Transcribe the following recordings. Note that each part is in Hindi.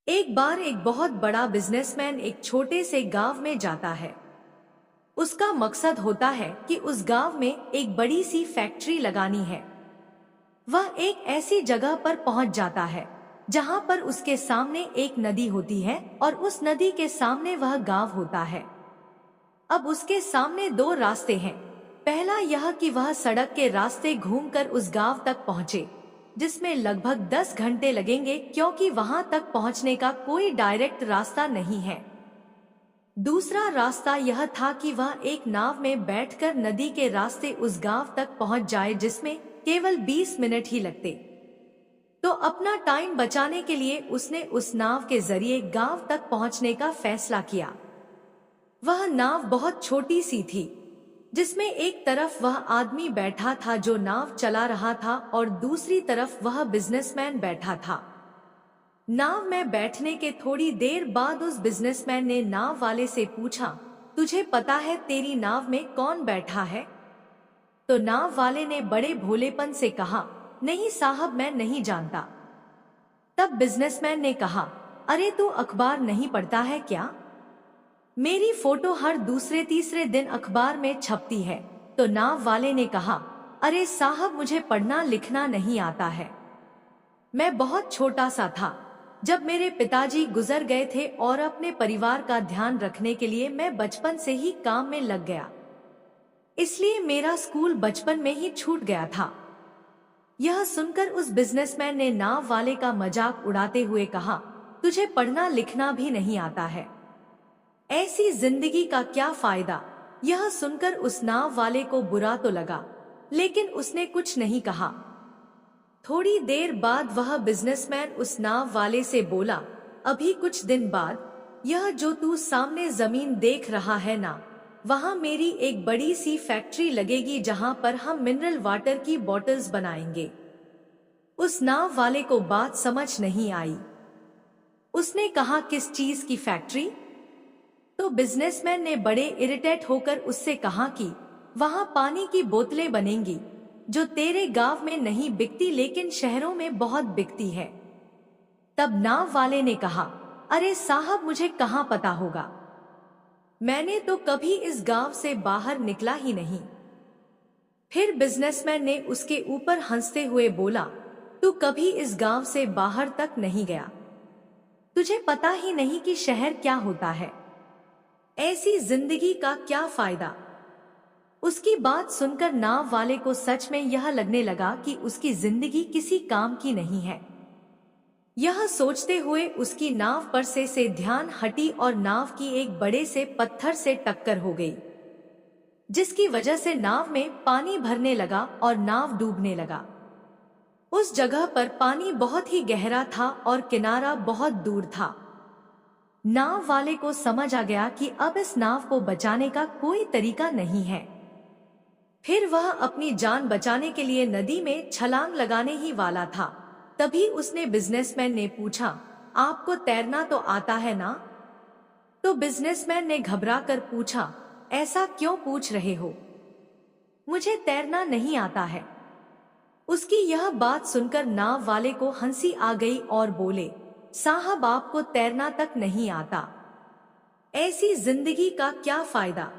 एक बार एक बहुत बड़ा बिजनेसमैन एक छोटे से गांव में जाता है। उसका मकसद होता है कि उस गांव में एक बड़ी सी फैक्ट्री लगानी है। वह एक ऐसी जगह पर पहुंच जाता है जहां पर उसके सामने एक नदी होती है और उस नदी के सामने वह गांव होता है। अब उसके सामने दो रास्ते हैं। पहला यह कि वह सड़क के रास्ते घूमकर उस गांव तक पहुंचे, जिसमें लगभग 10 घंटे लगेंगे क्योंकि वहां तक पहुंचने का कोई डायरेक्ट रास्ता नहीं है। दूसरा रास्ता यह था कि वह एक नाव में बैठकर नदी के रास्ते उस गांव तक पहुंच जाए, जिसमें केवल 20 मिनट ही लगते। तो अपना टाइम बचाने के लिए उसने उस नाव के जरिए गांव तक पहुंचने का फैसला किया। वह नाव बहुत छोटी सी थी, जिसमें एक तरफ वह आदमी बैठा था जो नाव चला रहा था और दूसरी तरफ वह बिजनेसमैन बैठा था। नाव में बैठने के थोड़ी देर बाद उस बिजनेसमैन ने नाव वाले से पूछा, तुझे पता है तेरी नाव में कौन बैठा है? तो नाव वाले ने बड़े भोलेपन से कहा, नहीं साहब, मैं नहीं जानता। तब बिजनेसमैन ने कहा, अरे तू अखबार नहीं पढ़ता है क्या? मेरी फोटो हर दूसरे तीसरे दिन अखबार में छपती है। तो नाव वाले ने कहा, अरे साहब, मुझे पढ़ना लिखना नहीं आता है। मैं बहुत छोटा सा था जब मेरे पिताजी गुजर गए थे और अपने परिवार का ध्यान रखने के लिए मैं बचपन से ही काम में लग गया, इसलिए मेरा स्कूल बचपन में ही छूट गया था। यह सुनकर उस बिजनेसमैन ने नाव वाले का मजाक उड़ाते हुए कहा, तुझे पढ़ना लिखना भी नहीं आता है, ऐसी जिंदगी का क्या फायदा? यह सुनकर उस नाव वाले को बुरा तो लगा, लेकिन उसने कुछ नहीं कहा। थोड़ी देर बाद वह बिजनेसमैन उस नाव वाले से बोला, अभी कुछ दिन बाद यह जो तू सामने जमीन देख रहा है ना, वहाँ मेरी एक बड़ी सी फैक्ट्री लगेगी जहाँ पर हम मिनरल वाटर की बॉटल्स बनाएंगे। उस नाव वाले को बात समझ नहीं आई। उसने कहा, किस चीज की फैक्ट्री? तो बिजनेसमैन ने बड़े इरिटेट होकर उससे कहा कि वहाँ पानी की बोतलें बनेंगी जो तेरे गांव में नहीं बिकती लेकिन शहरों में बहुत बिकती है। तब नाव वाले ने कहा, अरे साहब, मुझे कहाँ पता होगा, मैंने तो कभी इस गांव से बाहर निकला ही नहीं। फिर बिजनेसमैन ने उसके ऊपर हंसते हुए बोला, तू कभी इस गांव से बाहर तक नहीं गया, तुझे पता ही नहीं कि शहर क्या होता है, ऐसी जिंदगी का क्या फायदा? उसकी बात सुनकर नाव वाले को सच में यह लगने लगा कि उसकी जिंदगी किसी काम की नहीं है। यह सोचते हुए उसकी नाव पर से ध्यान हटी और नाव की एक बड़े से पत्थर से टक्कर हो गई, जिसकी वजह से नाव में पानी भरने लगा और नाव डूबने लगा। उस जगह पर पानी बहुत ही गहरा था और किनारा बहुत दूर था। नाव वाले को समझ आ गया कि अब इस नाव को बचाने का कोई तरीका नहीं है। फिर वह अपनी जान बचाने के लिए नदी में छलांग लगाने ही वाला था। तभी उसने बिजनेसमैन ने पूछा, आपको तैरना तो आता है ना? तो बिजनेसमैन ने घबराकर पूछा, ऐसा क्यों पूछ रहे हो, मुझे तैरना नहीं आता है। उसकी यह बात सुनकर नाव वाले को हंसी आ गई और बोले, साहब, आपको तैरना तक नहीं आता, ऐसी जिंदगी का क्या फायदा?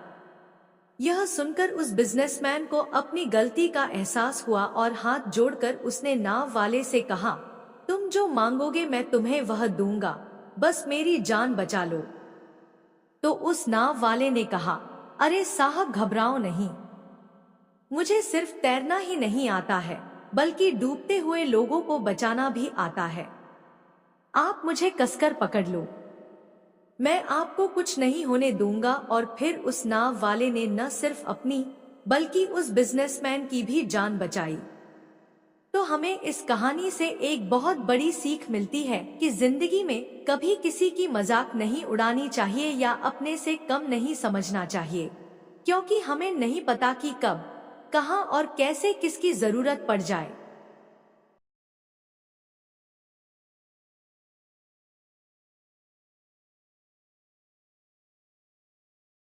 यह सुनकर उस बिजनेसमैन को अपनी गलती का एहसास हुआ और हाथ जोड़कर उसने नाव वाले से कहा, तुम जो मांगोगे मैं तुम्हें वह दूंगा, बस मेरी जान बचा लो। तो उस नाव वाले ने कहा, अरे साहब, घबराओ नहीं, मुझे सिर्फ तैरना ही नहीं आता है बल्कि डूबते हुए लोगों को बचाना भी आता है। आप मुझे कसकर पकड़ लो, मैं आपको कुछ नहीं होने दूंगा। और फिर उस नाव वाले ने न सिर्फ अपनी बल्कि उस बिजनेसमैन की भी जान बचाई। तो हमें इस कहानी से एक बहुत बड़ी सीख मिलती है कि जिंदगी में कभी किसी की मजाक नहीं उड़ानी चाहिए या अपने से कम नहीं समझना चाहिए, क्योंकि हमें नहीं पता कि कब, कहां और कैसे किसकी जरूरत पड़ जाए।